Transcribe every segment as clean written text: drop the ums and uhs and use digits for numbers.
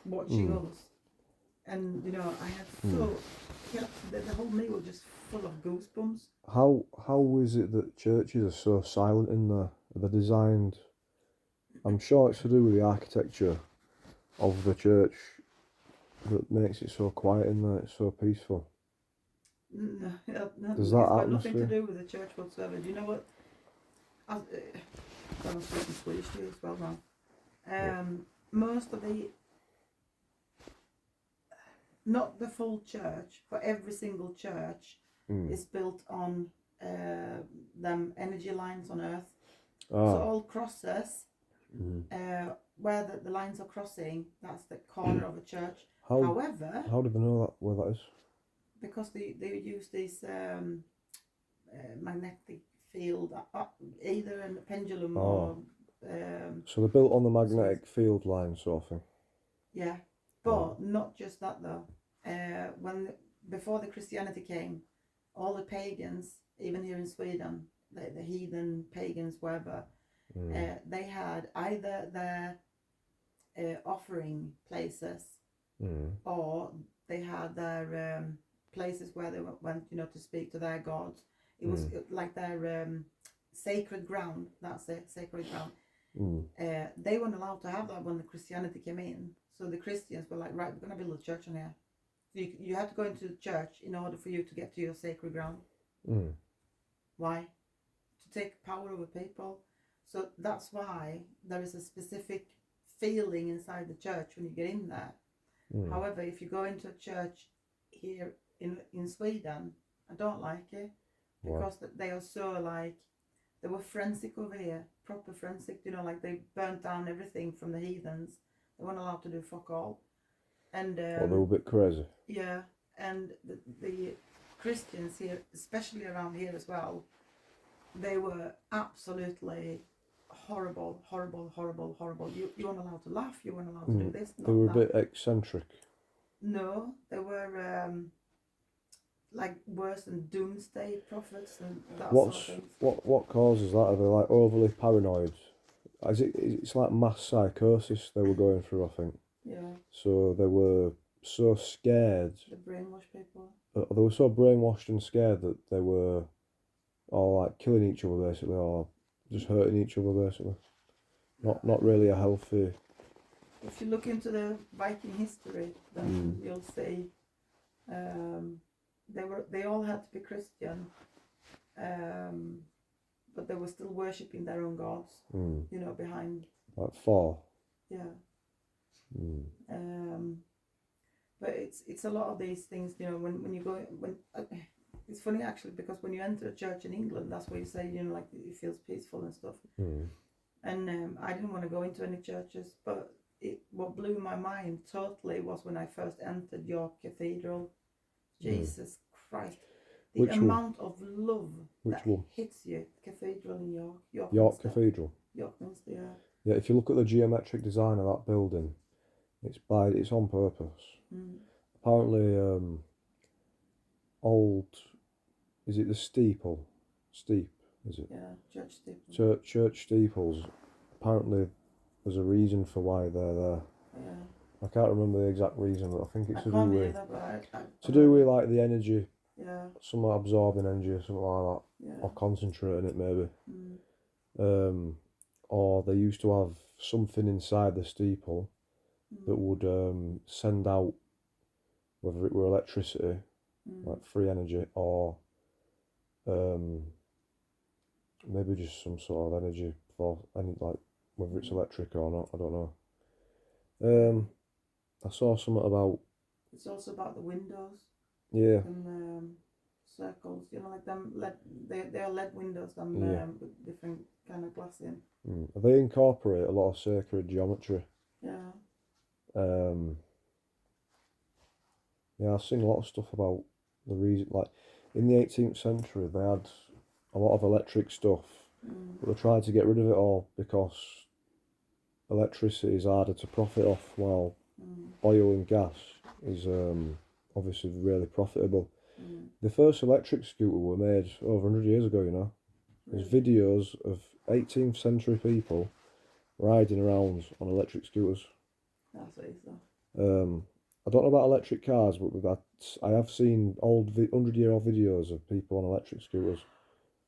watching us. And, you know, I had so, yeah, the whole meal was just full of goosebumps. How is it that churches are so silent in there? They're designed. I'm sure it's to do with the architecture of the church that makes it so quiet in there. It's so peaceful. No, Does it's that got nothing to atmosphere? do with the church whatsoever. Do you know what? I'm speaking Swedish to you as well now. Most of the, not the full church, but every single church is built on them energy lines on earth. So all crosses, where the lines are crossing, that's the corner of a church. However, how do they know that where that is? because they use this magnetic field, either in a pendulum or. So they're built on the magnetic field line sort of thing. Yeah, but not just that though. Before the Christianity came, all the pagans, even here in Sweden, the heathen pagans, wherever, they had either their offering places, or they had their places where they went, you know, to speak to their gods. It was like their sacred ground. That's it, sacred ground. They weren't allowed to have that when the Christianity came in. So the Christians were like, right, we're going to build a church on here. So you have to go into the church in order for you to get to your sacred ground. Why? To take power over people. So that's why there is a specific feeling inside the church when you get in there. However, if you go into a church here in Sweden, I don't like it, because they are so like, they were forensic over here, proper forensic, you know, like they burnt down everything from the heathens. They weren't allowed to do fuck all. And they were a bit crazy. Yeah, and the Christians here, especially around here as well, they were absolutely horrible. You weren't allowed to laugh, you weren't allowed to do this. They were a bit eccentric. No, they were like worse than doomsday prophets and that sort of things. What causes that? Are they like overly paranoid? It's like mass psychosis they were going through, I think. Yeah. So they were so scared. The brainwashed people. They were so brainwashed and scared that they were all like killing each other basically, or just hurting each other basically. Not really a healthy. If you look into the Viking history, then you'll see they all had to be Christian, but they were still worshipping their own gods. You know, behind. Like Thor. Yeah. But it's a lot of these things, you know, when you go it's funny actually, because when you enter a church in England, that's where you say, you know, like it feels peaceful and stuff. And I didn't want to go into any churches, but what blew my mind totally was when I first entered York Cathedral. Jesus Christ, the amount of love that hits you. Cathedral in York Cathedral. York Minster, yeah. Yeah, if you look at the geometric design of that building, it's on purpose. Apparently, is it the steeple? Steep, is it? Yeah, church steeple. Church steeples. Apparently, there's a reason for why they're there. Yeah. I can't remember the exact reason, but I think it's to do with like the energy. Yeah. Somewhat absorbing energy or something like that, or concentrating it maybe. Or they used to have something inside the steeple that would send out, whether it were electricity, like free energy, or maybe just some sort of energy for any, like whether it's electric or not, I don't know. I saw something about. It's also about the windows. Yeah. And circles, you know, like them LED. They are LED windows, with different kind of glass in. They incorporate a lot of sacred geometry. Yeah. Yeah, I've seen a lot of stuff about the reason, like in the 18th century they had a lot of electric stuff, but they tried to get rid of it all because electricity is harder to profit off, while oil and gas is obviously really profitable. The first electric scooter were made over 100 years ago, you know. There's videos of 18th century people riding around on electric scooters. That's what it is though. I don't know about electric cars, but I have seen 100-year-old videos of people on electric scooters,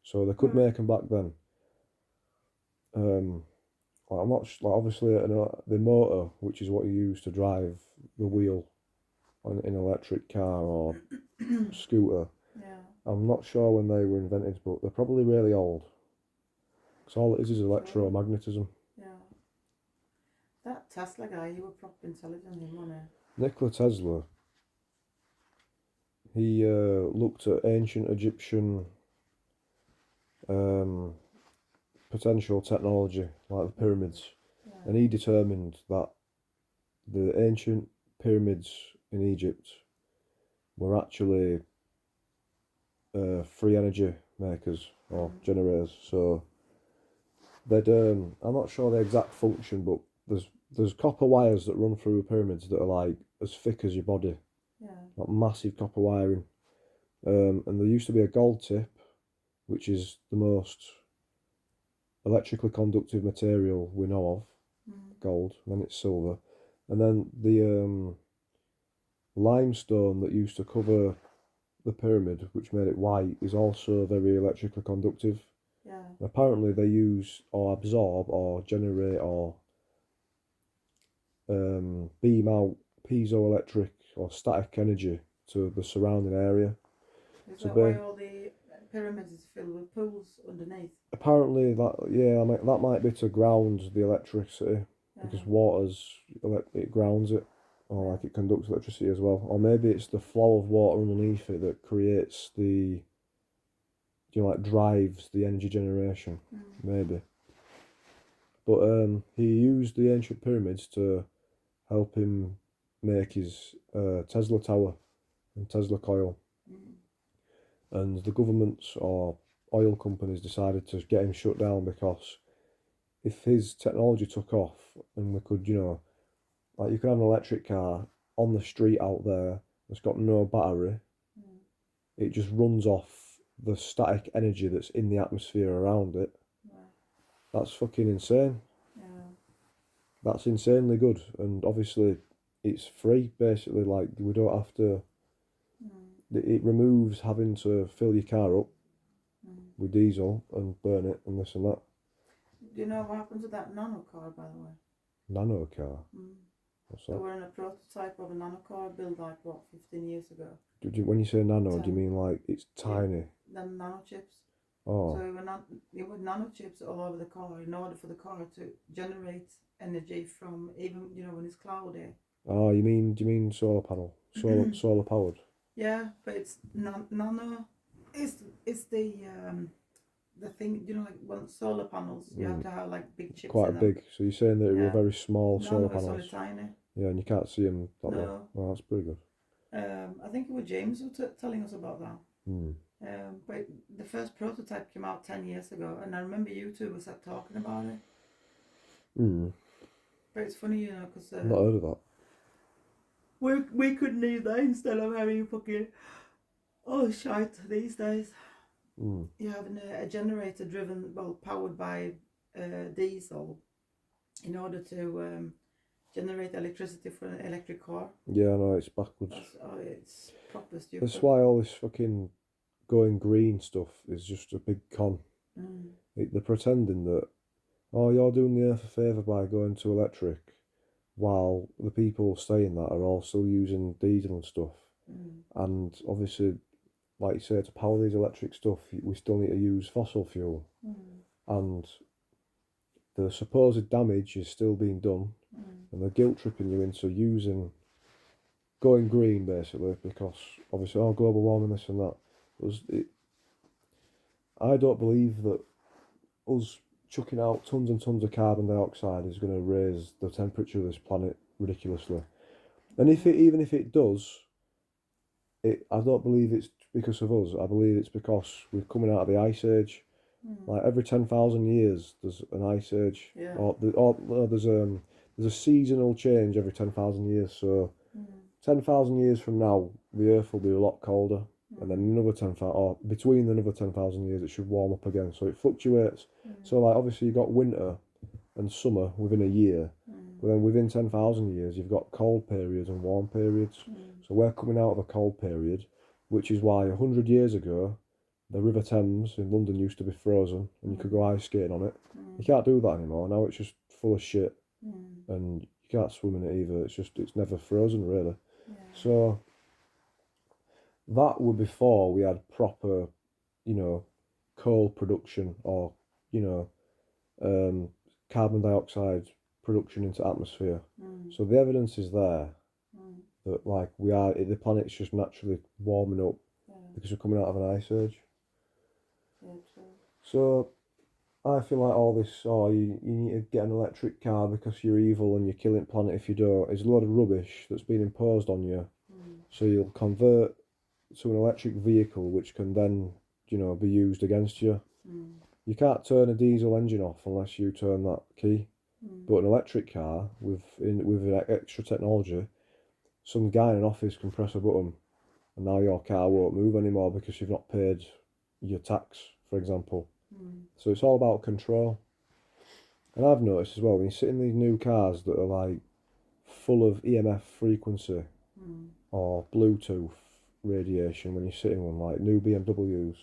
so they could make them back then. Like I'm not like obviously the motor, which is what you use to drive the wheel in an electric car or scooter. Yeah. I'm not sure when they were invented, but they're probably really old. Because all it is electromagnetism. Yeah. That Tesla guy, he was proper intelligent, he wasn't Nikola Tesla, he looked at ancient Egyptian potential technology, like the pyramids, Yeah. and he determined that the ancient pyramids in Egypt were actually free energy makers or generators. So they'd I'm not sure the exact function, but there's copper wires that run through pyramids that are like as thick as your body, Yeah. like massive copper wiring. And there used to be a gold tip, which is the most electrically conductive material we know of, gold, and then it's silver. And then the limestone that used to cover the pyramid, which made it white, is also very electrically conductive. Yeah. And apparently they use or absorb or generate or beam out piezoelectric or static energy to the surrounding area. Is So that why all the pyramids is filled with pools underneath? Apparently that might be to ground the electricity, because water's it grounds it, or like it conducts electricity as well. Or maybe it's the flow of water underneath it that creates like drives the energy generation. Maybe. But he used the ancient pyramids to help him make his Tesla tower and Tesla coil. And the governments or oil companies decided to get him shut down, because if his technology took off and we could, like you could have an electric car on the street out there that's got no battery, it just runs off the static energy that's in the atmosphere around it. That's fucking insane. That's insanely good, and obviously it's free, basically. Like, we don't have to. It removes having to fill your car up with diesel and burn it and this and that. Do you know what happened to that nano car, by the way? Nano car? What's that? They were in a prototype of a nano car built like, 15 years ago? When you say nano, do you mean like it's tiny? The nano chips. Oh. So there were nano chips all over the car in order for the car to generate energy from, even, when it's cloudy. Oh, do you mean solar panel? Solar powered? Yeah, but it's nano. It's the thing, like one solar panels. You have to have like big chips. Quite in them. big. So you're saying that it were very small solar panels? panels? It's only tiny. Yeah, and you can't see them that No. well. Well, that's pretty good. I think it was James who was telling us about that. But the first prototype came out 10 years ago, and I remember you two was talking about it. But it's funny, because Not heard of that. We could need that instead of having fucking shite these days. You're having a generator powered by diesel in order to generate electricity for an electric car. Yeah, no, it's backwards. It's proper stupid. That's why all this fucking going green stuff is just a big con. They're pretending that, you're doing the earth a favour by going to electric, while the people saying that are all still using diesel and stuff. And obviously, like you say, to power these electric stuff, we still need to use fossil fuel. And the supposed damage is still being done, and they're guilt tripping you into going green, basically, because obviously, global warming, this and that. I don't believe that us chucking out tons and tons of carbon dioxide is going to raise the temperature of this planet ridiculously. And even if it does, I don't believe it's because of us. I believe it's because we're coming out of the ice age. Like every 10,000 years, there's an ice age, or there's a seasonal change every 10,000 years. So 10,000 years from now, the Earth will be a lot colder, and then another 10,000, or between another 10,000 years, it should warm up again. So it fluctuates. So like obviously you got winter and summer within a year, But then within 10,000 years, you've got cold periods and warm periods. So we're coming out of a cold period, which is why 100 years ago, the River Thames in London used to be frozen and you could go ice skating on it. You can't do that anymore. Now it's just full of shit and you can't swim in it either. It's never frozen really. Yeah. So that were before we had proper, coal production or, carbon dioxide production into atmosphere. So the evidence is there that the planet's just naturally warming up because we're coming out of an ice age. Yeah, true. So I feel like all this, you need to get an electric car because you're evil and you're killing the planet if you don't, is a lot of rubbish that's been imposed on you. So you'll convert to an electric vehicle which can then, be used against you. You can't turn a diesel engine off unless you turn that key. But an electric car with extra technology, some guy in an office can press a button and now your car won't move anymore because you've not paid your tax, for example. So it's all about control. And I've noticed as well, when you sit in these new cars that are like full of EMF frequency or Bluetooth radiation, when you sit in one, like new BMWs,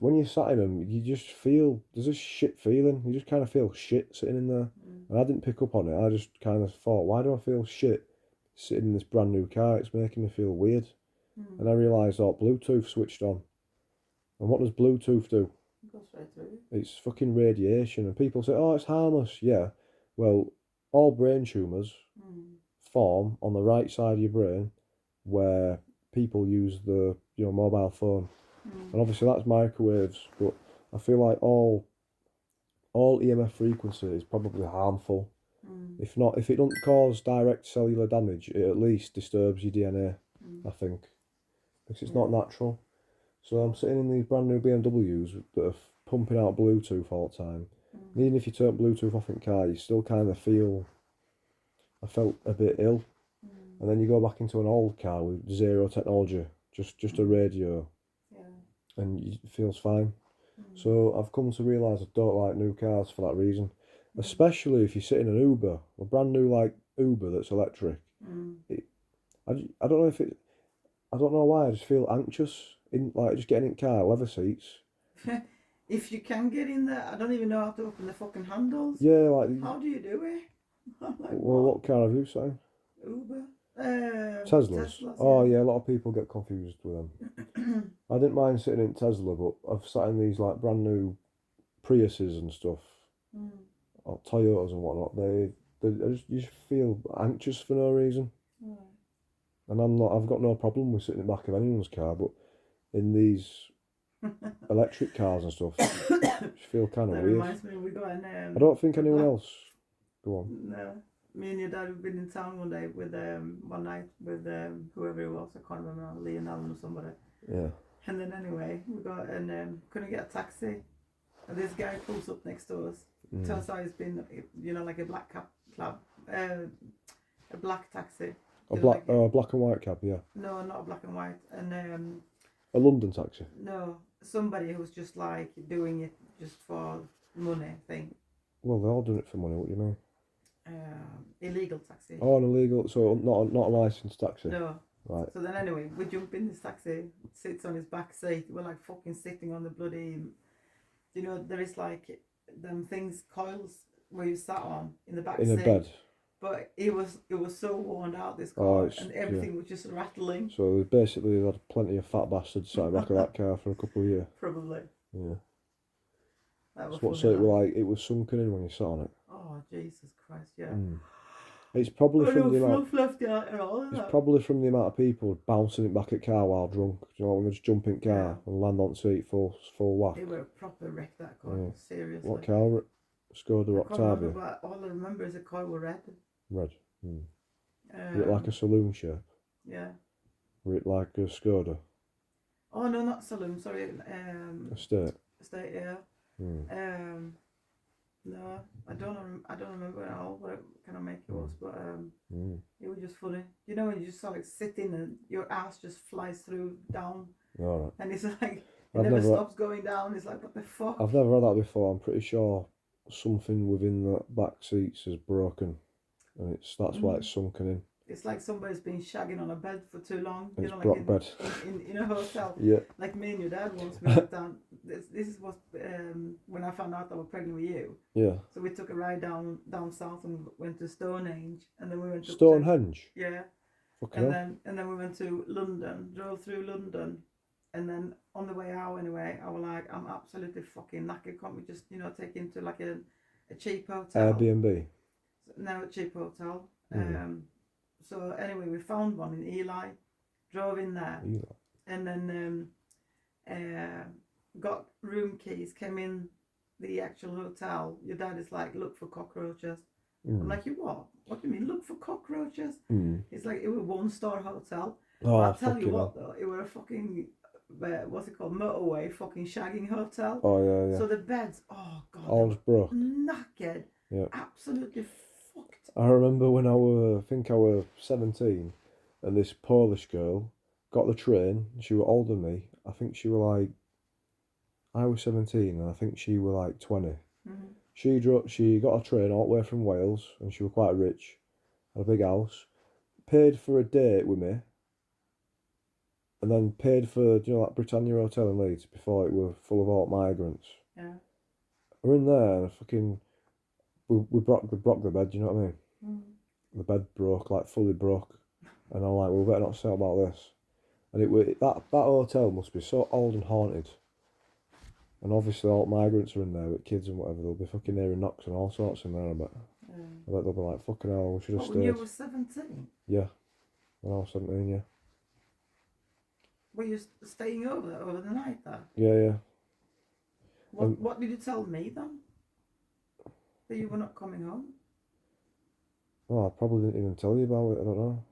when you're sat in them, you just feel, there's this shit feeling. You just kind of feel shit sitting in there. And I didn't pick up on it. I just kind of thought, why do I feel shit sitting in this brand new car? It's making me feel weird. And I realised, Bluetooth switched on. And what does Bluetooth do? It goes straight through. It's fucking radiation. And people say, it's harmless. Yeah. Well, all brain tumours form on the right side of your brain where people use the mobile phone. And obviously that's microwaves, but I feel like all EMF frequency is probably harmful. If it don't cause direct cellular damage, it at least disturbs your DNA, I think, because it's not natural. So I'm sitting in these brand new BMWs that are pumping out Bluetooth all the time. And even if you turn Bluetooth off in the car, you still kind of I felt a bit ill. And then you go back into an old car with zero technology, just a radio. And it feels fine. So I've come to realise I don't like new cars for that reason. Especially if you sit in an Uber, a brand new Uber that's electric. I don't know I don't know why, I just feel anxious in just getting in car, leather seats. If you can get in there, I don't even know how to open the fucking handles. Yeah, how do you do it? What car have you sat in? Uber. Teslas. Yeah, a lot of people get confused with them. I didn't mind sitting in Tesla, but I've sat in these brand new Priuses and stuff, or Toyotas and whatnot. You just feel anxious for no reason. And I've got no problem with sitting in the back of anyone's car, but in these electric cars and stuff, I just feel kind of weird. Reminds me, we got an. I don't think anyone else. Go on. No. Me and your dad have been in town one day with one night with whoever it was, I can't remember, Lee and Alan or somebody. Yeah. And then anyway, we got couldn't get a taxi. And this guy pulls up next to us. Turns out he's been, like a black a black taxi. A black and white cab, yeah. No, not a black and white. And a London taxi. No, somebody who's just doing it just for money thing. Well, they're all doing it for money. What do you mean? Illegal taxi. Oh, an illegal, so not a licensed taxi. No. Right. So then anyway, we jump in this taxi, sits on his back seat. We're fucking sitting on the bloody, there is them things, coils where you sat on in the back seat. In a bed. But it was so worn out, this car, and everything was just rattling. So basically, they had plenty of fat bastards sat in the back of that car for a couple of years. Probably. Yeah. That was what so it was sunken in when you sat on it. Oh Jesus Christ! Yeah. It's probably from the amount. It's probably from the amount of people bouncing it back at car while drunk. Do you know when they just jump in car and land on seat full whack? It were a proper wreck, that car. Seriously. What car? Skoda Octavia. But all I remember is the car was red. Red. Was it like a saloon shape? Yeah. Was it like a Skoda? Oh no, not saloon. Sorry. Estate. Estate. Yeah. No, I don't remember at all what kind of make it was, but it was just funny. You know when you just sitting and your ass just flies down. All right. And it's it never stops going down. It's what the fuck? I've never had that before. I'm pretty sure something within the back seats is broken. and that's why it's sunken in. It's like somebody's been shagging on a bed for too long. And You it's know, Brock bed. in a hotel. Yeah. Like me and your dad once, we went down. This is what when I found out I was pregnant with you. Yeah. So we took a ride down south and went to Stonehenge, and then we went to Stonehenge. yeah. Fucking And then we went to London, drove through London, and then on the way out anyway, I was like, I'm absolutely fucking knackered. Can't we just take into like a cheap hotel? Airbnb. No, a cheap hotel. So anyway, we found one in Ely, drove in there, and then got room keys, came in the actual hotel. Your dad is like, look for cockroaches. I'm like, you what? What do you mean, look for cockroaches? It's like, it was a 1-star hotel. Oh, I'll tell you what though, it was a fucking, what's it called, motorway fucking shagging hotel. Oh yeah, yeah. So the beds, oh god, all broke. Knackered. Yeah. Absolutely fucked. I remember when I was 17, and this Polish girl got the train. She was older than me. I think she was like, I was 17, and I think she was like 20. She got a train all the way from Wales, and she was quite rich, had a big house, paid for a date with me, and then paid for, that Britannia Hotel in Leeds before it were full of all migrants. Yeah. We're in there, and fucking, we broke the bed, you know what I mean? The bed broke, like fully broke, and I'm like, well, we better not say about this. And that hotel must be so old and haunted. And obviously all migrants are in there with kids and whatever. They'll be fucking hearing knocks and all sorts in there, I bet. Yeah. I bet they'll be like, fucking hell, we should have stayed. When you were 17? Yeah. When I was 17, yeah. Were you staying over the night there? Yeah. What did you tell me then? That you were not coming home? Oh, I probably didn't even tell you about it, I don't know.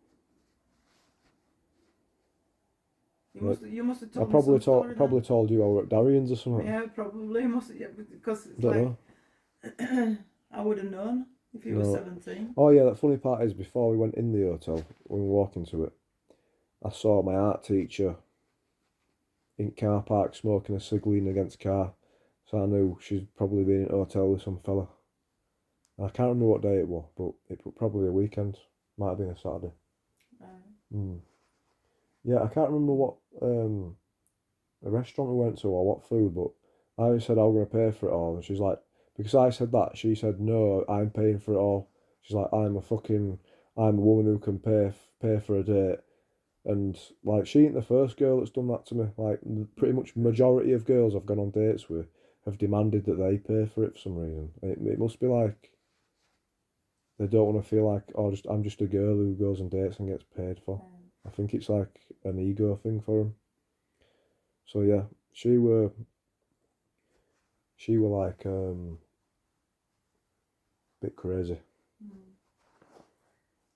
You must have told I probably me some story probably told you I were at Darion's or something. Yeah, probably. Because it's Don't know. I would have known if you were 17. Oh yeah, the funny part is before we went in the hotel, when we were walking to it, I saw my art teacher in car park smoking a cig leaning against a car. So I knew she's probably been in a hotel with some fella. I can't remember what day it was, but it was probably a weekend. Might have been a Saturday. Yeah, I can't remember what a restaurant we went to or what food, but I said I'm going to pay for it all. And she's like, because I said that, she said, no, I'm paying for it all. She's like, I'm a woman who can pay for a date. And like, she ain't the first girl that's done that to me. Like, pretty much majority of girls I've gone on dates with have demanded that they pay for it for some reason. It must be like they don't want to feel like, I'm just a girl who goes on dates and gets paid for. I think it's like an ego thing for them. So yeah, she were like a bit crazy.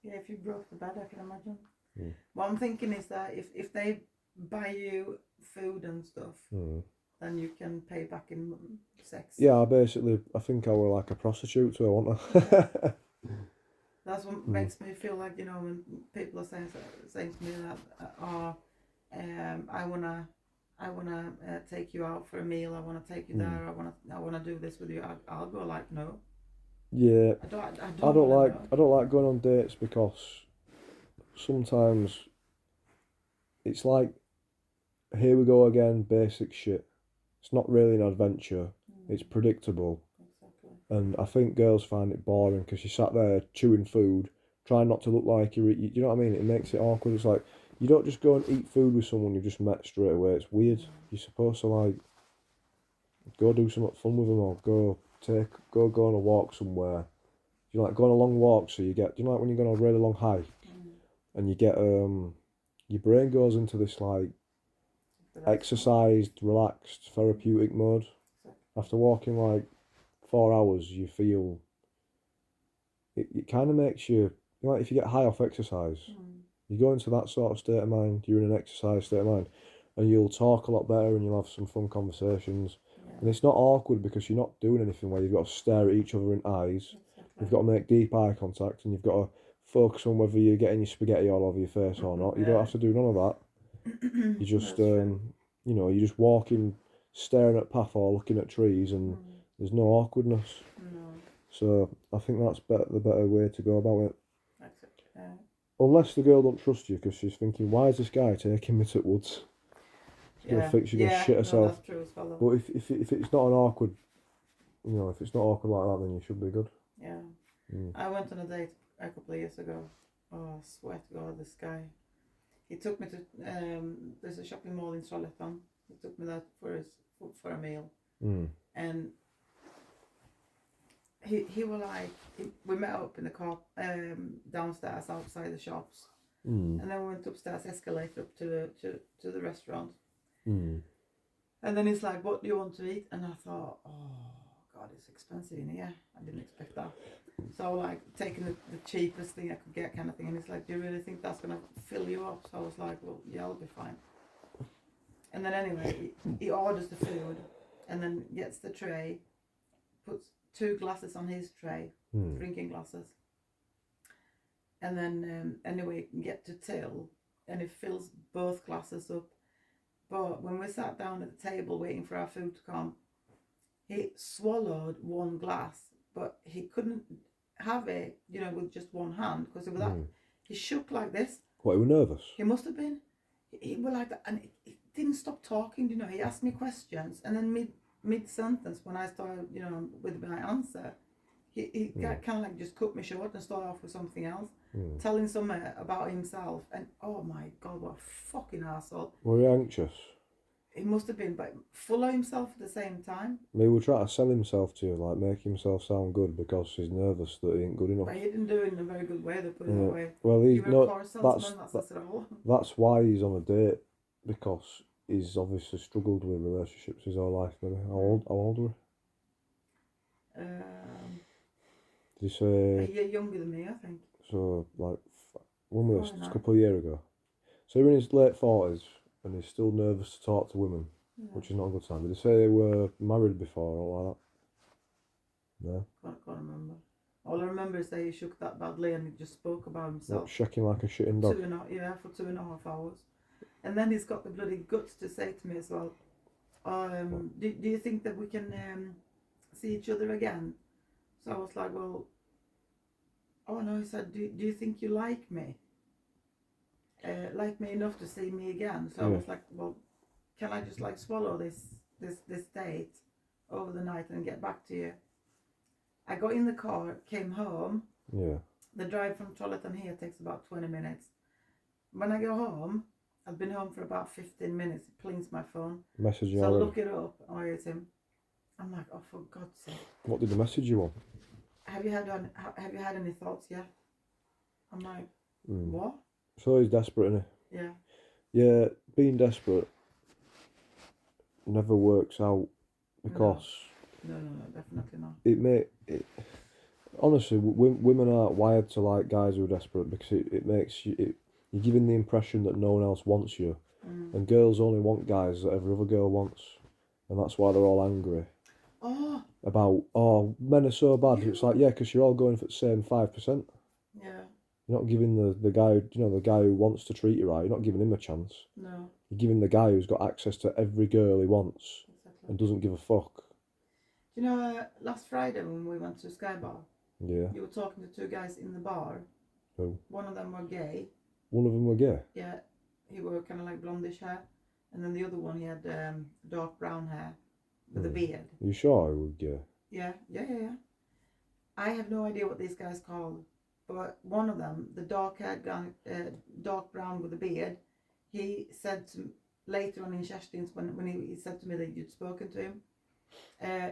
Yeah, if you broke the bed, I can imagine. What I'm thinking is that if they buy you food and stuff, then you can pay back in sex. Yeah, I think I were like a prostitute to her, wasn't I? That's what makes me feel like, when people are saying to me that, I wanna take you out for a meal. I wanna take you there. I wanna do this with you. I'll go like, no. Yeah. I don't like going on dates because sometimes it's like, here we go again, basic shit. It's not really an adventure. It's predictable. Exactly. And I think girls find it boring because you sat there chewing food, trying not to look like you know what I mean? It makes it awkward. It's like, you don't just go and eat food with someone you've just met straight away. It's weird. You're supposed to like go do something fun with them, or go on a walk somewhere. You like go on a long walk, so you get, like when you go on a really long hike and you get your brain goes into this like exercised, relaxed, therapeutic mode. After walking like 4 hours, you feel it kind of makes you, like if you get high off exercise, you go into that sort of state of mind. You're in an exercise state of mind, and you'll talk a lot better, and you'll have some fun conversations. And it's not awkward because you're not doing anything where you've got to stare at each other in eyes. You've got to make deep eye contact, and you've got to focus on whether you're getting your spaghetti all over your face or not. You don't have to do none of that. You just you're just walking, staring at path or looking at trees, and there's no awkwardness. No. So I think that's the better way to go about it. unless the girl don't trust you because she's thinking, why is this guy taking me to Woods? She's gonna think she's gonna shit No, herself. that's true as well. But if it's not an awkward, if it's not awkward like that, then you should be good. Yeah. Mm. I went on a date a couple of years ago. Oh, I swear to God, this guy. He took me to there's a shopping mall in Charlottetown. He took me there for a meal, and he was like, we met up in the car downstairs outside the shops, and then we went upstairs, escalator up to the restaurant, and then he's like, what do you want to eat? And I thought, oh God, it's expensive in here. I didn't expect that. So I was like taking the cheapest thing I could get kind of thing, and he's like, do you really think that's gonna fill you up? So I was like, well, yeah, I'll be fine. And then anyway, he orders the food, and then gets the tray, puts 2 glasses on his tray, drinking glasses, and then anyway, get to till, and he fills both glasses up. But when we sat down at the table waiting for our food to come, he swallowed 1 glass, but he couldn't have it, with just one hand, because it was that he shook like this. What, you were nervous? He must have been. He was like that, and he didn't stop talking. He asked me questions, and then mid sentence, when I started, with my answer, he kind of like just cut me short and started off with something else, telling something about himself. And oh my God, what a fucking asshole! Were you anxious? He must have been, but full of himself at the same time. Maybe we'll try to sell himself to you, like make himself sound good because he's nervous that he ain't good enough. But he didn't do it in a very good way, they put it that way. Well, he's not. That's why he's on a date, because he's obviously struggled with relationships his whole life. Maybe how old were he? Did you say? A year younger than me, I think. So like, when was this? A couple of years ago. So he's in his late 40s. And he's still nervous to talk to women, which is not a good sign. Did they say they were married before or like that? No? Can't remember. All I remember is that he shook that badly and he just spoke about himself. What, shaking like a shitting dog? For 2.5 hours. And then he's got the bloody guts to say to me as well, do you think that we can see each other again? So I was like, well, oh no, he said, do you think you like me? Like me enough to see me again. So I was like, well, can I just like swallow this date over the night and get back to you? I got in the car, came home. Yeah. The drive from Charlottetown here takes about 20 minutes. When I go home, I've been home for about 15 minutes. It plings my phone. Message you so already? I look it up. Oh, it's him. I'm like, oh, for God's sake. What did the message you on? Have you had any thoughts yet? I'm like, what? So he's desperate, isn't he? Yeah. Yeah, being desperate never works out because... No, definitely not. Honestly, women aren't wired to like guys who are desperate because it makes you... You're giving the impression that no one else wants you. And girls only want guys that every other girl wants. And that's why they're all angry. About, men are so bad. It's like, yeah, because you're all going for the same 5%. Yeah. You're not giving the guy, the guy who wants to treat you right, you're not giving him a chance. No. You're giving the guy who's got access to every girl he wants and doesn't give a fuck. Do you know, last Friday when we went to Sky Bar, you were talking to 2 guys in the bar. Who? One of them were gay. One of them were gay? Yeah, he wore kind of like blondish hair. And then the other one, he had dark brown hair with a beard. Are you sure he was gay? Yeah. I have no idea what these guys called. But one of them, the dark-haired guy, dark brown with a beard, he said to later on in Kerstin's when he said to me that you'd spoken to him,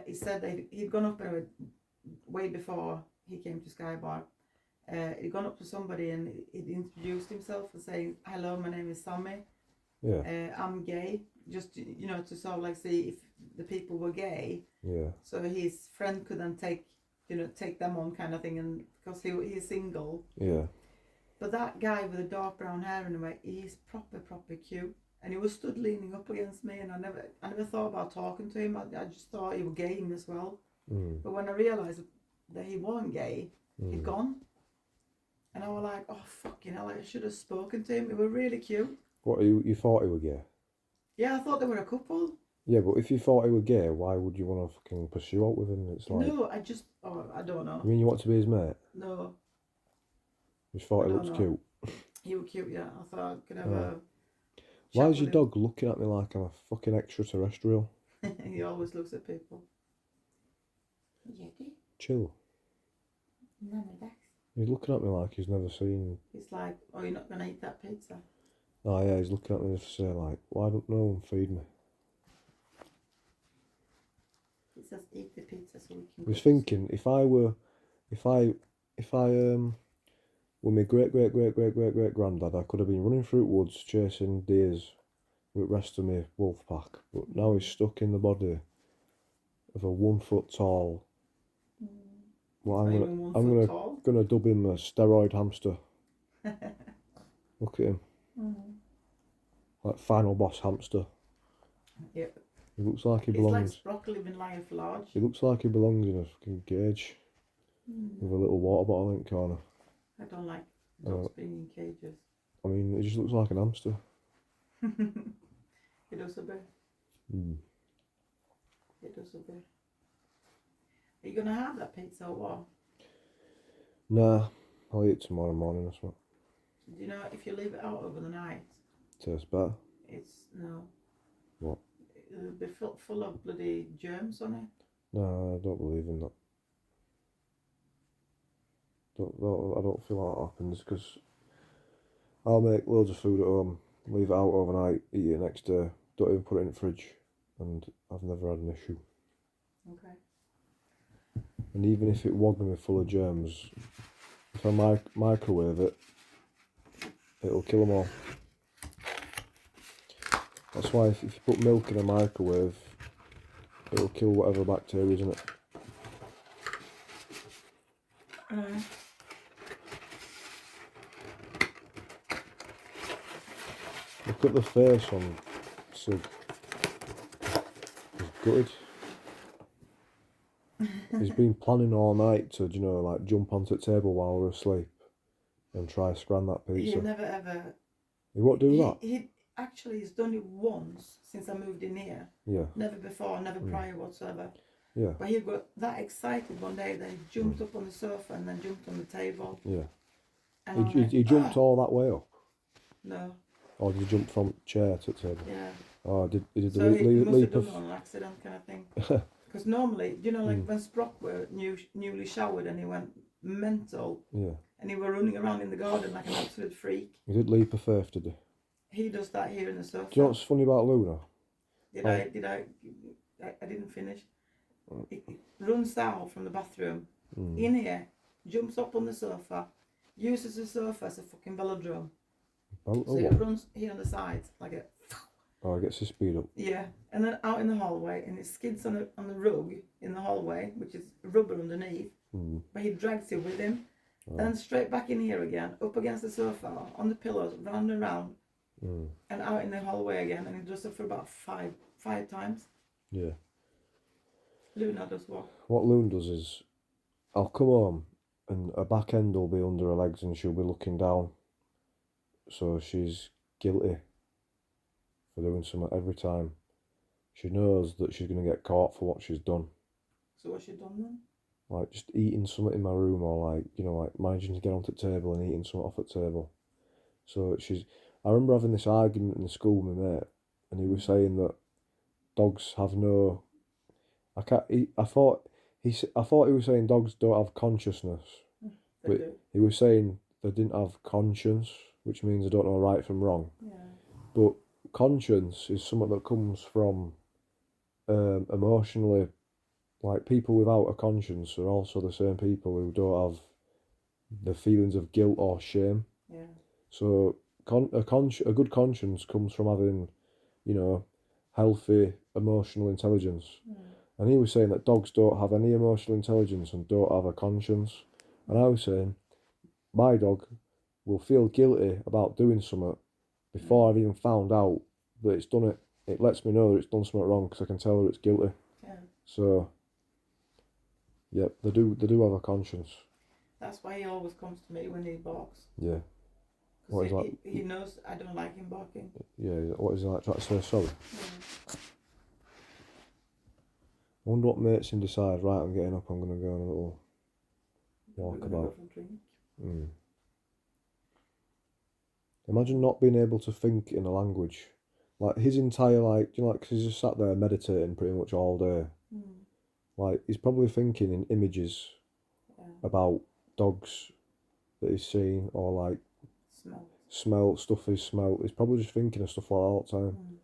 he said that he'd gone up way before he came to Sky Bar. He'd gone up to somebody and he'd introduced himself and saying, "Hello, my name is Sammy. Yeah. I'm gay." Just to sort of like see if the people were gay. Yeah. So his friend could then take them on kind of thing, and because he's single. Yeah. But that guy with the dark brown hair anyway, he's proper cute, and he was stood leaning up against me, and I never thought about talking to him. I just thought he was gay as well. But when I realised that he wasn't gay, he'd gone, and I was like, oh fucking hell, I should have spoken to him. He was really cute. What, you thought he was gay? Yeah, I thought they were a couple. Yeah, but if you thought he was gay, why would you want to fucking pursue out with him? It's like... No, I don't know. You mean you want to be his mate? No. You thought I he don't looked know. cute. He was cute, yeah. I thought I could have Yeah. a Why chat is your with dog looking at me like I'm a fucking extraterrestrial? him. He always looks at people. Yeti? Chill. No, relax. He's looking at me like he's never seen. He's like, oh, you're not going to eat that pizza? Oh yeah, he's looking at me to say like, why don't no one feed me? He says, eat the pizza so we can. I was thinking if I were my great granddad, I could have been running through woods chasing deers with the rest of my wolf pack. But now he's stuck in the body of a 1 foot tall. Well, He's not even 1 foot tall. gonna dub him a steroid hamster. Look at him, like final boss hamster. Yep. He looks like he He's belongs. like Brock living life large. He looks like he belongs in a fucking cage with a little water bottle in the corner. I don't like dogs being in cages. I mean, he just looks like an hamster. He does a bit. Mm. He does a bit. Are you gonna have that pizza or what? Nah, I'll eat it tomorrow morning or something. Do you know if you leave it out over the night, Tastes better. it's no. What? It'll be full of bloody germs on it. No, I don't believe in that. I don't feel like that happens because I'll make loads of food at home, leave it out overnight, eat it next day, don't even put it in the fridge, and I've never had an issue. Okay. And even if it was going to be full of germs, if I microwave it, it'll kill them all. That's why if you put milk in a microwave, it'll kill whatever bacteria is in it. Look at the face on Sig. He's gutted. He's been planning all night to, like jump onto the table while we're asleep and try scran that pizza. He never ever. He won't do that. He actually has done it once since I moved in here. Yeah. Never before, never prior whatsoever. Yeah. But he got that excited one day that he jumped up on the sofa and then jumped on the table. Yeah. And He jumped all that way up? No. Or did he jump from chair to table? Yeah. Oh, he did the So he must leap have of... done it on accident kind of thing. Because normally, like when Sprock were newly showered and he went mental. Yeah. And he were running around in the garden like an absolute freak. He did leap of faith, did he? He does that here in the sofa. Do you know what's funny about Luna? I didn't finish. He runs out from the bathroom, in here, jumps up on the sofa, uses the sofa as a fucking velodrome. So he runs here on the sides like a... Oh, he gets his speed up. Yeah, and then out in the hallway, and he skids on the rug in the hallway, which is rubber underneath, but he drags it with him. Then straight back in here again, up against the sofa, on the pillows, round and round, and out in the hallway again, and he does it for about five times. Yeah. Luna does what? What Loon does is, I'll come home and her back end will be under her legs and she'll be looking down. So she's guilty for doing something every time. She knows that she's going to get caught for what she's done. So what's she done then? Like just eating something in my room or like managing to get onto the table and eating something off the table. So I remember having this argument in the school with my mate and he was saying that dogs have no... I thought he was saying dogs don't have consciousness. They do. He was saying they didn't have conscience, which means they don't know right from wrong. Yeah. But conscience is something that comes from emotionally, like people without a conscience are also the same people who don't have the feelings of guilt or shame. Yeah. So a good conscience comes from having, healthy emotional intelligence. And he was saying that dogs don't have any emotional intelligence and don't have a conscience. And I was saying, my dog will feel guilty about doing something before I've even found out that it's done it. It lets me know that it's done something wrong because I can tell that it's guilty. Yeah. So, yeah, they do have a conscience. That's why he always comes to me when he barks. Yeah. What is that? He knows I don't like him barking. Yeah, what is he like, trying to say sorry? Yeah. I wonder what makes him decide, right, I'm getting up, I'm going to go on a little walk We're gonna about. go for a drink. Imagine not being able to think in a language. Like his entire because he's just sat there meditating pretty much all day. Mm. Like he's probably thinking in images Yeah. about dogs that he's seen or like Smell. stuff he's smelt. He's probably just thinking of stuff like that all the time. Mm.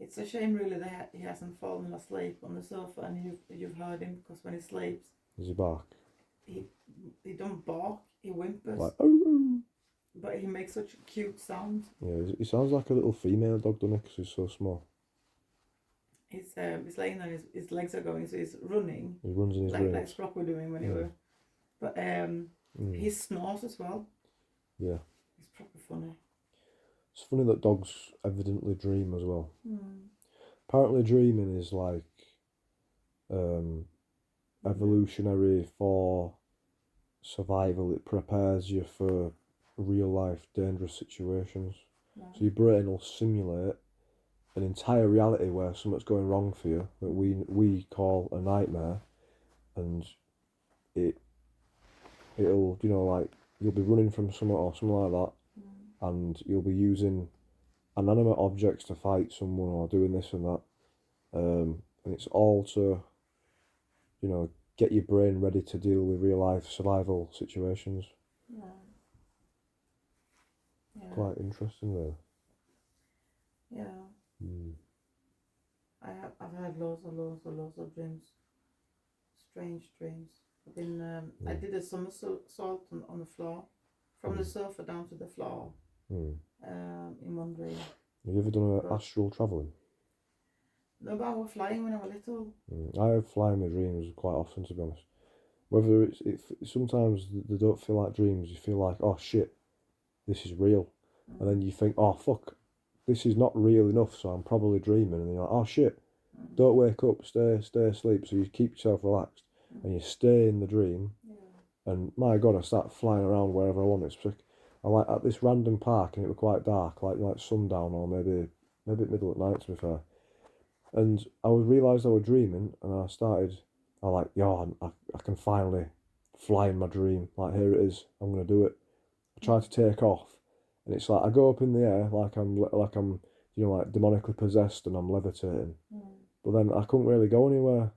It's a shame, really, that he hasn't fallen asleep on the sofa, and you've heard him, because when he sleeps, Is he back? he don't bark, he whimpers, Like oh. but he makes such a cute sound. Yeah, he sounds like a little female dog, doesn't he? Because he's so small. He's laying on his legs are going, so he's running. He runs in his like rings. Sprock were doing when he were. But he snores as well. Yeah. It's proper funny. It's funny that dogs evidently dream as well. Mm. Apparently dreaming is like evolutionary for survival. It prepares you for real life dangerous situations. Yeah. So your brain will simulate an entire reality where something's going wrong for you that we call a nightmare, and it'll like you'll be running from something or something like that, and you'll be using inanimate objects to fight someone or doing this and that, and it's all to get your brain ready to deal with real life survival situations. Yeah. Quite interesting though. Yeah. Mm. I've had loads of dreams, strange dreams. I did a somersault on the floor, from the sofa down to the floor, in one dream. Have you ever done astral travelling? No, but I was flying when I was little. I have fly in my dreams quite often, to be honest. Whether it's sometimes they don't feel like dreams. You feel like, oh shit, this is real, and then you think, oh fuck, this is not real enough, so I'm probably dreaming. And you're like, oh shit, don't wake up, stay asleep. So you keep yourself relaxed, and you stay in the dream. Yeah. And my god, I start flying around wherever I want. It's like I like at this random park, and it was quite dark, like sundown or maybe middle at night, to be fair. And I realised I was dreaming, and I like, yo, I can finally fly in my dream. Like, here it is, I'm going to do it. I try to take off, and it's like I go up in the air like I'm like demonically possessed and I'm levitating. But then I couldn't really go anywhere.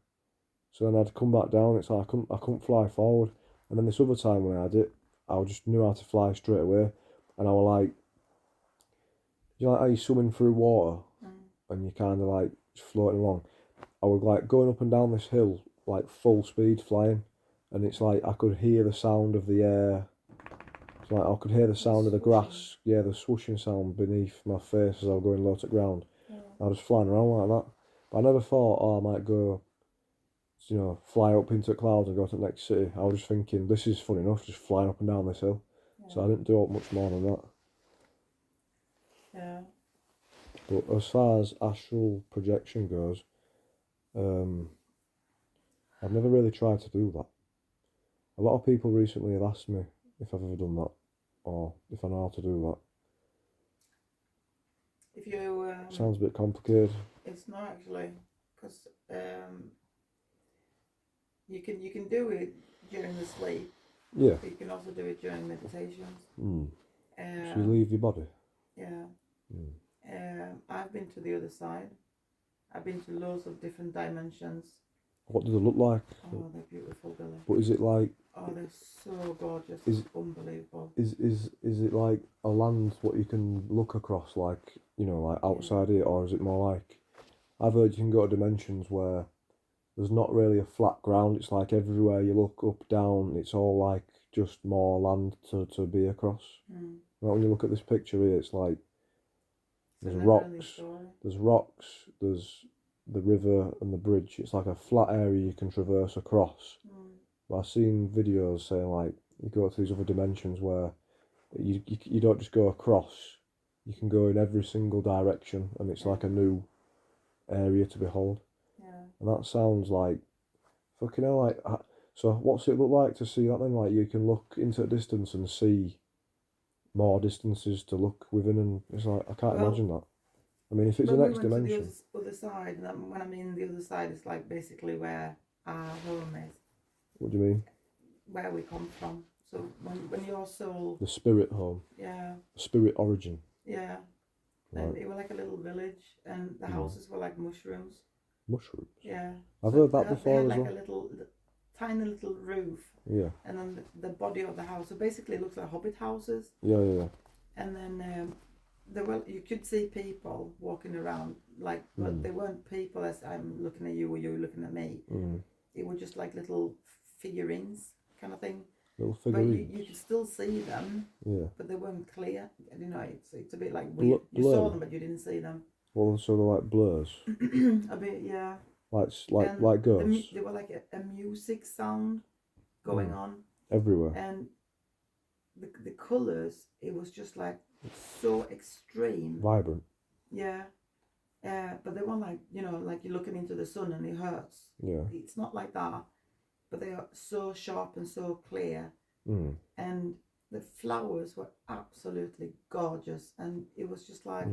So then I'd come back down. It's like I couldn't fly forward. And then this other time when I had it, I just knew how to fly straight away. And I was like, like how you swimming through water, and you kind of like just floating along. I was like going up and down this hill like full speed flying, and it's like I could hear the sound of the air. It's like I could hear the sound of the grass, the swooshing sound beneath my face as I was going low to the ground. Yeah. I was flying around like that, but I never thought, oh, I might go, fly up into the clouds and go to the next city. I was just thinking, this is fun enough, just flying up and down this hill. Yeah. So I didn't do much more than that. Yeah. But as far as astral projection goes, I've never really tried to do that. A lot of people recently have asked me if I've ever done that, or if I know how to do that. If you sounds a bit complicated. It's not actually, because you can do it during the sleep. Yeah. But you can also do it during meditations. So you leave your body. Yeah. I've been to the other side. I've been to loads of different dimensions. What do they look like? Oh, they're beautiful, Billy. But is it like? Oh, they're so gorgeous. It's unbelievable. Is it like a land what you can look across, like like outside it, or is it more like? I've heard you can go to dimensions where there's not really a flat ground. It's like everywhere you look up, down, it's all like just more land to be across. Like when you look at this picture here, it's like there's rocks, there's the river and the bridge. It's like a flat area you can traverse across. But I've seen videos saying like you go to these other dimensions where you don't just go across, you can go in every single direction, and it's like a new area to behold. Yeah. And that sounds like fucking hell. Like, so what's it look like to see that then? Like you can look into a distance and see more distances to look within, and it's like I can't imagine that. I mean, if it's the next dimension. To the other side, and when I mean the other side, it's like basically where our home is. What do you mean? Where we come from. So when your soul, The spirit home, yeah, spirit origin. yeah, and Right. it was like a little village, and the Mm. houses were like mushrooms. Mushrooms. Yeah, I've so heard that they before had as like well. a tiny little roof, Yeah. and then the body of the house. So basically, it looks like hobbit houses. Yeah. And then you could see people walking around, like, but they weren't people as I'm looking at you or you're looking at me. It was just like little figurines kind of thing. Little But figurines. you could still see them, Yeah. but they weren't clear. You know, it's a bit like weird. You saw them, but you didn't see them. Well, so they're like blurs. A bit, yeah. Like ghosts. They were like a music sound going on everywhere. and the colors, it was just like so extreme, Vibrant. yeah. But they weren't like, you know, like you're looking into the sun and it hurts. Yeah. It's not like that, but they are so sharp and so clear. And the flowers were absolutely gorgeous, and it was just like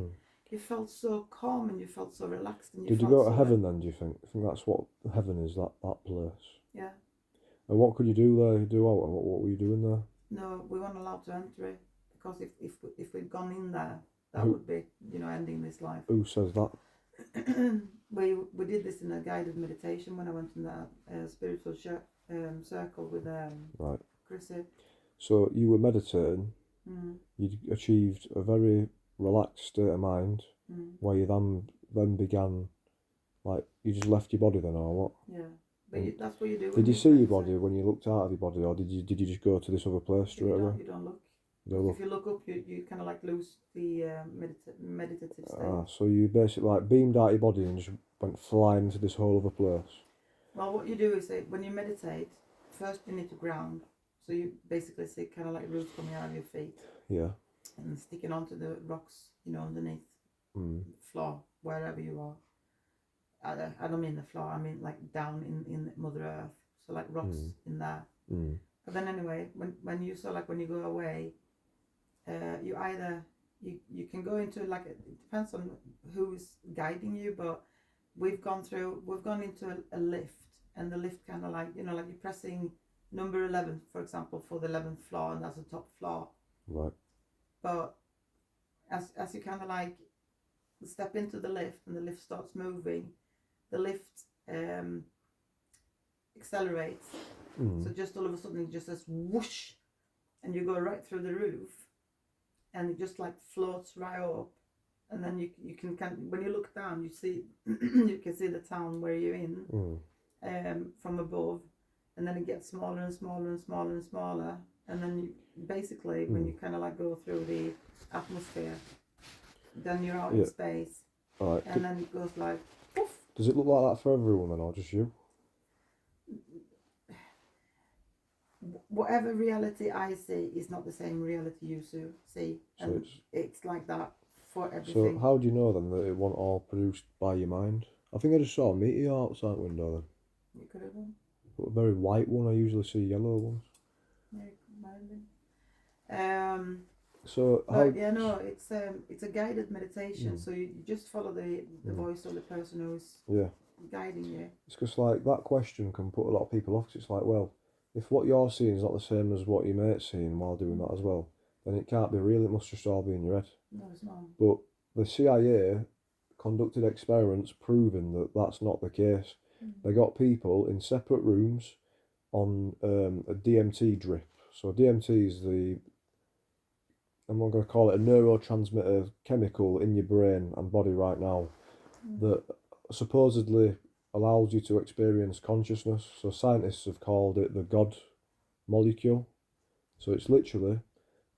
you felt so calm and you felt so relaxed. And Did you go to heaven then? Do you think? I think that's what heaven is. That place. Yeah. And what could you do there? Do out? What were you doing there? No, we weren't allowed to enter it because if we'd gone in there, that would be, you know, ending this life. Who says that? we did this in a guided meditation when I went in that spiritual circle with Right. Chrissy. So you were meditating. You achieved a very relaxed state of mind, where you then began, like, you just left your body then, or what? Yeah, but that's what you do. Did you see your body when you looked out of your body, or did you just go to this other place straight away? You don't look. No. If you look up, you kind of like lose the meditative state. So you basically like beamed out your body and just went flying to this whole other place. Well, what you do is when you meditate, first you need to ground. So you basically see kind of like roots coming out of your feet. Yeah. And sticking onto the rocks, you know, underneath the floor, wherever you are. I don't mean the floor, I mean like down in Mother Earth. So like rocks in there. But then anyway, when you when you go away, you either you can go into like, it depends on who's guiding you, but we've gone into a lift, and the lift kind of like, you know, like you're pressing number 11, for example, for the 11th floor, and that's the top floor. Right. But as you kind of like step into the lift and the lift starts moving, the lift accelerates. So just all of a sudden it just says whoosh, and you go right through the roof, and it just like floats right up, and then you can when you look down, you see you can see the town where you're in from above, and then it gets smaller and smaller and smaller and smaller, and then you basically when you kind of like go through the atmosphere, then you're out in space. Right. And then it goes like poof. Does it look like that for everyone then, or just you? Whatever reality I see is not the same reality you see, and So it's like that for everything. So how do you know then that it wasn't all produced by your mind? I think I just saw a meteor outside the window then. You could have done. A very white one. I usually see yellow ones. Yeah, it might have been. So but how? Yeah, no, it's a guided meditation. So you just follow the voice of the person who's guiding you. It's because like that question can put a lot of people off. 'Cause it's like, well, if what you're seeing is not the same as what your mate's seeing while doing that as well, then it can't be real. It must just all be in your head. No, it's not. But the CIA conducted experiments proving that that's not the case. They got people in separate rooms on a DMT drip. So DMT is I'm not going to call it a neurotransmitter chemical in your brain and body right now that supposedly allows you to experience consciousness. So scientists have called it the God molecule. So it's literally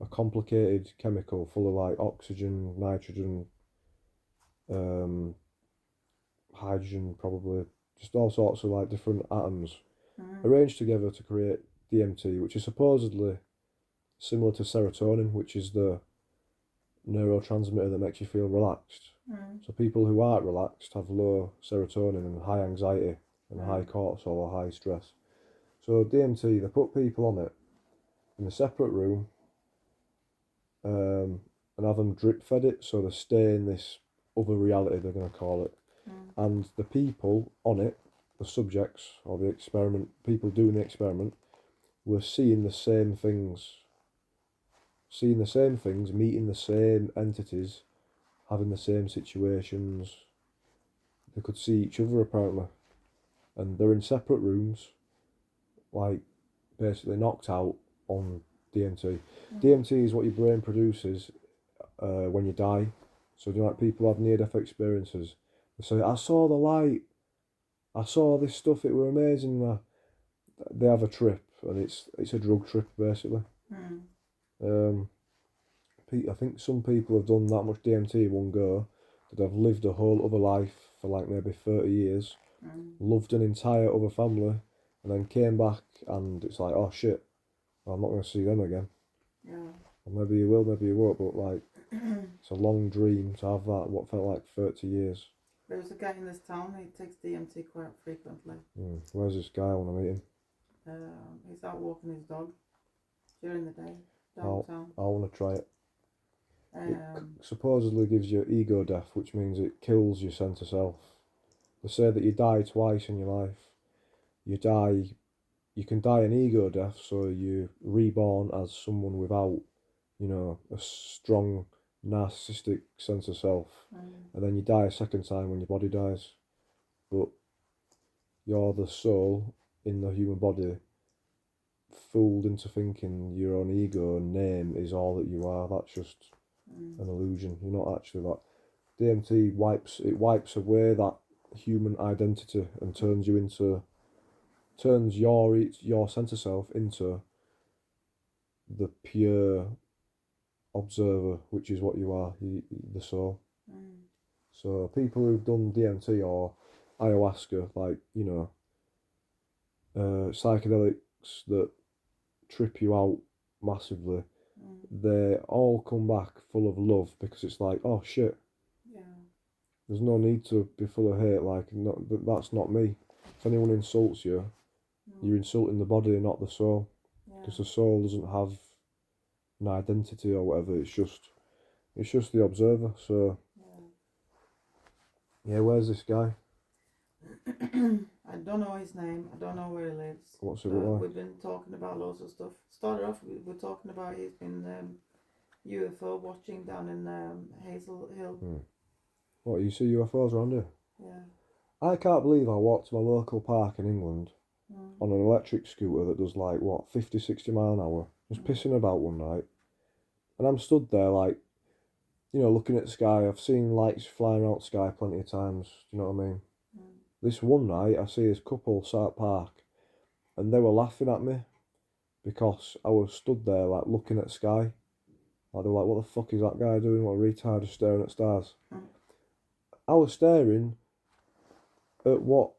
a complicated chemical full of like oxygen, nitrogen, hydrogen, probably just all sorts of like different atoms arranged together to create DMT, which is supposedly similar to serotonin, which is the neurotransmitter that makes you feel relaxed. So people who aren't relaxed have low serotonin and high anxiety and high cortisol or high stress. So DMT, they put people on it in a separate room and have them drip fed it, so they stay in this other reality, they're going to call it. And the people on it, the subjects or the experiment, people doing the experiment, were seeing the same things, meeting the same entities, having the same situations. They could see each other apparently, and they're in separate rooms, like basically knocked out on DMT. DMT is what your brain produces when you die. So do you know, like people have near-death experiences? They say, "I saw the light. I saw this stuff. It were amazing." They have a trip, and it's a drug trip basically. Mm. I think some people have done that much DMT in one go that they've lived a whole other life for like maybe 30 years, loved an entire other family, and then came back and it's like, oh shit, I'm not going to see them again. Yeah. Or maybe you will, maybe you won't, but like, it's a long dream to have that, what felt like 30 years. There's a guy in this town, he takes DMT quite frequently. Where's this guy? I want to meet him. He's out walking his dog during the day, downtown. I want to try it. It Um, supposedly gives you ego death, which means it kills your sense of self. They say that you die twice in your life. You can die an ego death, so you're reborn as someone without, a strong narcissistic sense of self. And then you die a second time when your body dies. But you're the soul in the human body, fooled into thinking your own ego and name is all that you are. That's just an illusion. You're not actually that. DMT wipes away that human identity and turns your sense of self into the pure observer, which is what you are, the soul. So people who've done DMT or ayahuasca, like, psychedelics that trip you out massively, they all come back full of love because it's like, oh shit, there's no need to be full of hate. Like, that's not me. If anyone insults you, you're insulting the body, not the soul. Because the soul doesn't have an identity or whatever. It's just the observer. So yeah, where's this guy? I don't know his name. I don't know where he lives. What's it look like? We've been talking about loads of stuff. Started off, we're talking about he's been UFO watching down in Hazel Hill. What, you see UFOs around here? Yeah. I can't believe I walked to my local park in England on an electric scooter that does like, 50, 60 mile an hour, just pissing about one night. And I'm stood there like, looking at the sky. I've seen lights flying out the sky plenty of times, do you know what I mean? This one night, I see this couple sat at park, and they were laughing at me because I was stood there like looking at the sky. Like, they were like, what the fuck is that guy doing? What a retard, just staring at stars. I was staring at what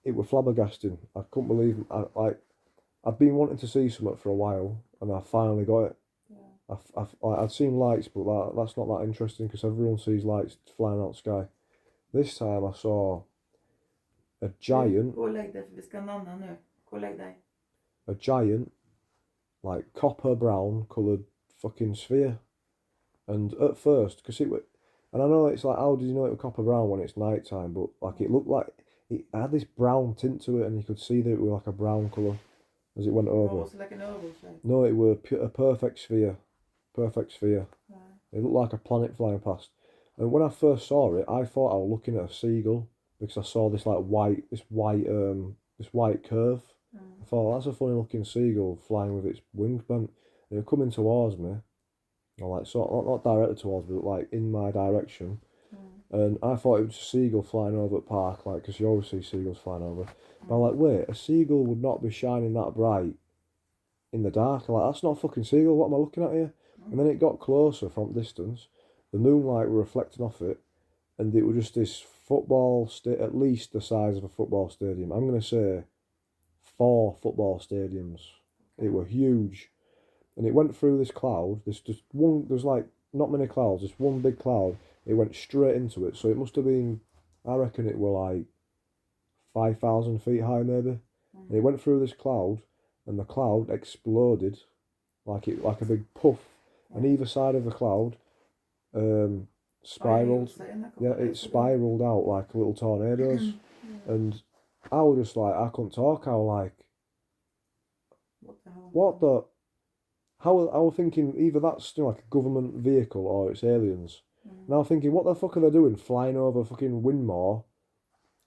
it were flabbergasting. I couldn't believe I'd been wanting to see something for a while, and I finally got it. I'd seen lights, but that's not that interesting because everyone sees lights flying out the sky. This time I saw a giant. Gå och lägg dig, för vi ska landa nu. Gå och lägg dig. A giant, like copper brown coloured fucking sphere. And at first, because and I know it's like, how did you know it was copper brown when it's night time? But like, it looked like it had this brown tint to it, and you could see that it was like a brown colour as it went over. Was it like an oval shape? No, it was a perfect sphere. Perfect sphere. Right. It looked like a planet flying past. And when I first saw it, I thought I was looking at a seagull because I saw this like white curve. I thought, that's a funny looking seagull flying with its wings bent. And it was coming towards me, or like not directly towards me, but like in my direction. And I thought it was a seagull flying over at park, like, because you always see seagulls flying over. But I'm like, wait, a seagull would not be shining that bright in the dark. I'm like, that's not a fucking seagull. What am I looking at here? And then it got closer from distance. The moonlight were reflecting off it, and it was just this at least the size of a football stadium. I'm going to say 4 football stadiums. It were huge. And it went through this cloud. There's like not many clouds, just one big cloud. It went straight into it. So it must have been, I reckon it were like 5,000 feet high maybe. And it went through this cloud, and the cloud exploded like a big puff. And either side of the cloud spiraled. Yeah, it spiraled out like little tornadoes. And I was just like, I couldn't talk. I was like, What the hell? What the? How I was thinking either that's like a government vehicle or it's aliens. Now I'm thinking, what the fuck are they doing flying over fucking Winmore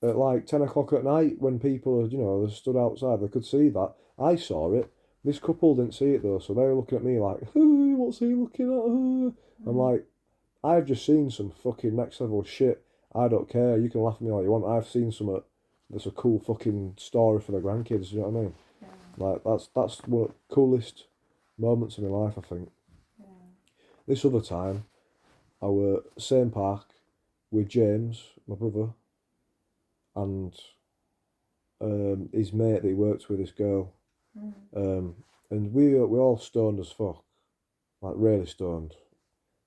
at like 10 o'clock at night when people are, they stood outside? They could see that. I saw it. This couple didn't see it though, so they were looking at me like, what's he looking at? I'm like, I've just seen some fucking next level shit. I don't care. You can laugh at me all you want. I've seen some that's a cool fucking story for the grandkids. You know what I mean? Yeah. Like that's one of the coolest moments of my life, I think. Yeah. This other time, I were same park with James, my brother, and his mate that he works with, this girl. And we're all stoned as fuck, like really stoned.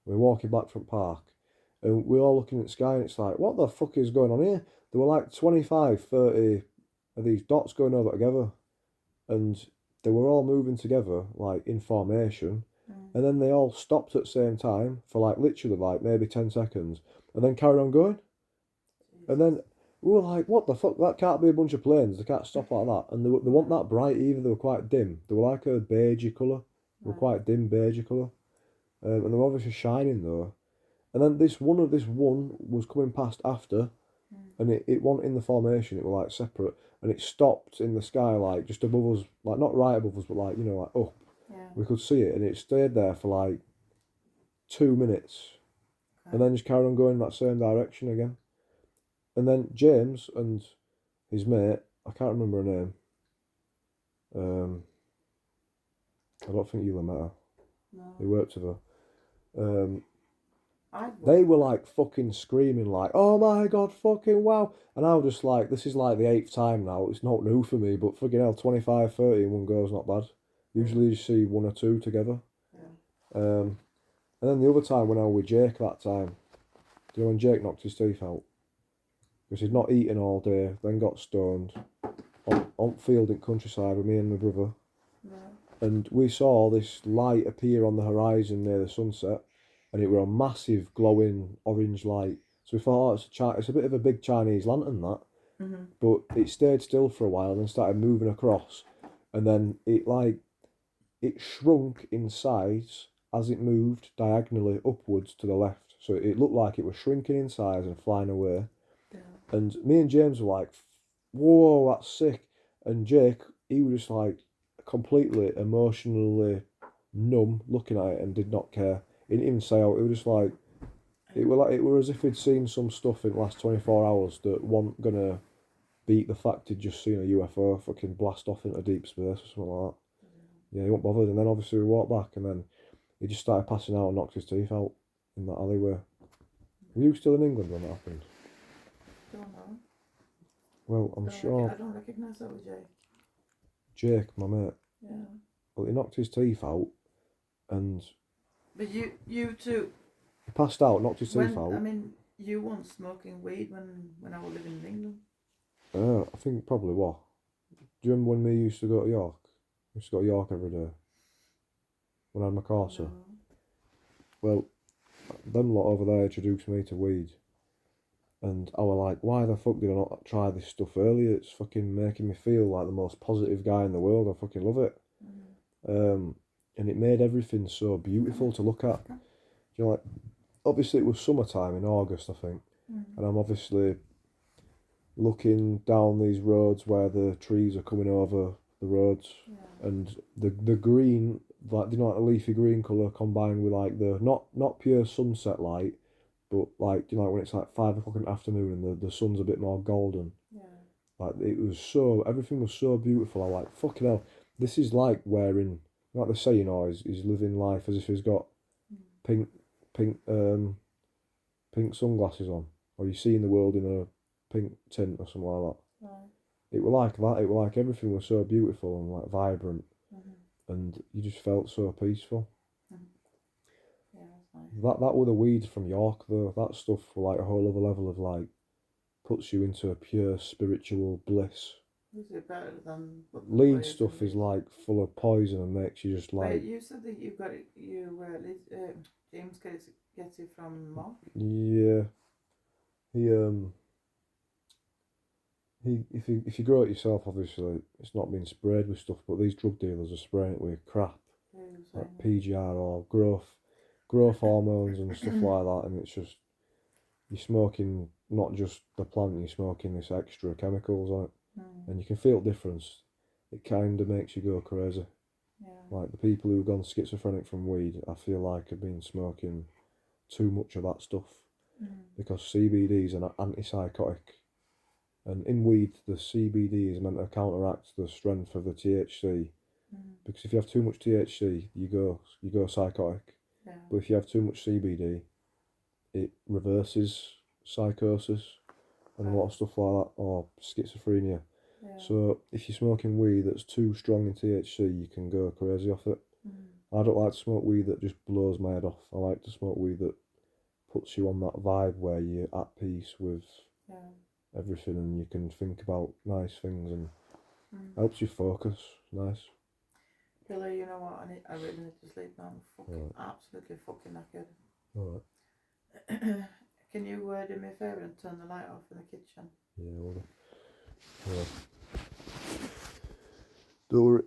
We're walking back from park, and we're all looking at the sky, and it's like, what the fuck is going on here? There were like 25, 30 of these dots going over together, and they were all moving together, like in formation, and then they all stopped at the same time for like literally like maybe 10 seconds, and then carried on going. And then we were like, what the fuck? That can't be a bunch of planes. They can't stop like that. And they weren't that bright either. They were quite dim. They were like a beigey colour. They were quite dim beigey colour. And they were obviously shining though. And then this one was coming past after, and it wasn't in the formation. It was like separate, and it stopped in the sky like just above us, like not right above us, but like like up. Yeah. We could see it, and it stayed there for like 2 minutes, and then just carried on going in that same direction again. And then James and his mate, I can't remember her name. I don't think you'll have met her. No. He worked with her. I They were like fucking screaming like, oh my god, fucking wow. And I was just like, this is like the 8th time now. It's not new for me, but fucking hell, 25, 30 in one go's not bad. Usually you see one or two together. Yeah. And then the other time when I was with Jake that time, do you know when Jake knocked his teeth out? Because he'd not eaten all day, then got stoned on field in countryside with me and my brother. Yeah. And we saw this light appear on the horizon near the sunset, and it were a massive glowing orange light. So we thought, it's a bit of a big Chinese lantern, that. But it stayed still for a while and then started moving across, and then it shrunk in size as it moved diagonally upwards to the left. So it looked like it was shrinking in size and flying away. Yeah. And me and James were like, whoa, that's sick. And Jake, he was just like completely emotionally numb looking at it and did not care. He didn't even say out. It was just like, it were as if he'd seen some stuff in the last 24 hours that wasn't gonna beat the fact he'd just seen a UFO fucking blast off into deep space or something like that. Yeah, he wasn't bothered. And then obviously we walked back, and then he just started passing out and knocked his teeth out in that alleyway. Were you still in England when that happened? Don't know. Well, I'm sure I don't recognise that with Jake. Jake, my mate, Yeah. well, he knocked his teeth out, and But you two. he passed out, knocked his teeth out. I mean, you weren't smoking weed when I was living in England. I think probably what. Do you remember when we used to go to York? We used to go to York every day. When I had my Corsa. No. Well, them lot over there introduced me to weed. And I was like, why the fuck did I not try this stuff earlier? It's fucking making me feel like the most positive guy in the world. I fucking love it. And it made everything so beautiful to look at. You know, like, obviously it was summertime in August, I think. And I'm obviously looking down these roads where the trees are coming over the roads. Yeah. And the green, like, you know, like the leafy green colour combined with like the, not pure sunset light, but like, you know, when it's like 5 o'clock in the afternoon and the sun's a bit more golden. Yeah. Like, it was everything was so beautiful. I was like, fucking hell, this is like wearing, like they say, you know, he's living life as if he's got pink sunglasses on, or you're seeing the world in a pink tint or something like that. Right. It was like that. It was like everything was so beautiful and like vibrant, and you just felt so peaceful. Yeah, that's nice. That were the weed from York though. That stuff were like a whole other level of like, puts you into a pure spiritual bliss. Is it better than Lead stuff is like full of poison and makes you just like. Wait, you said that you got it. James gets it from Mark. Yeah, he if you grow it yourself, obviously it's not being sprayed with stuff. But these drug dealers are spraying it with crap, like PGR or growth hormones and stuff like that, and it's just you're smoking not just the plant, you're smoking this extra chemicals on it, and you can feel the difference. It kind of makes you go crazy. Yeah. Like the people who've gone schizophrenic from weed, I feel like have been smoking too much of that stuff, because CBD is an antipsychotic, and in weed the CBD is meant to counteract the strength of the THC. Because if you have too much THC, you go psychotic. Yeah. But if you have too much CBD, it reverses psychosis and a lot of stuff like that, or schizophrenia. Yeah. So if you're smoking weed that's too strong in THC, you can go crazy off it. I don't like to smoke weed that just blows my head off. I like to smoke weed that puts you on that vibe where you're at peace with everything and you can think about nice things and helps you focus. Nice. Billy, you know what? I really need to sleep now. I'm absolutely fucking knackered. Alright. Can you do me a favour and turn the light off in the kitchen? Yeah, well, don't worry.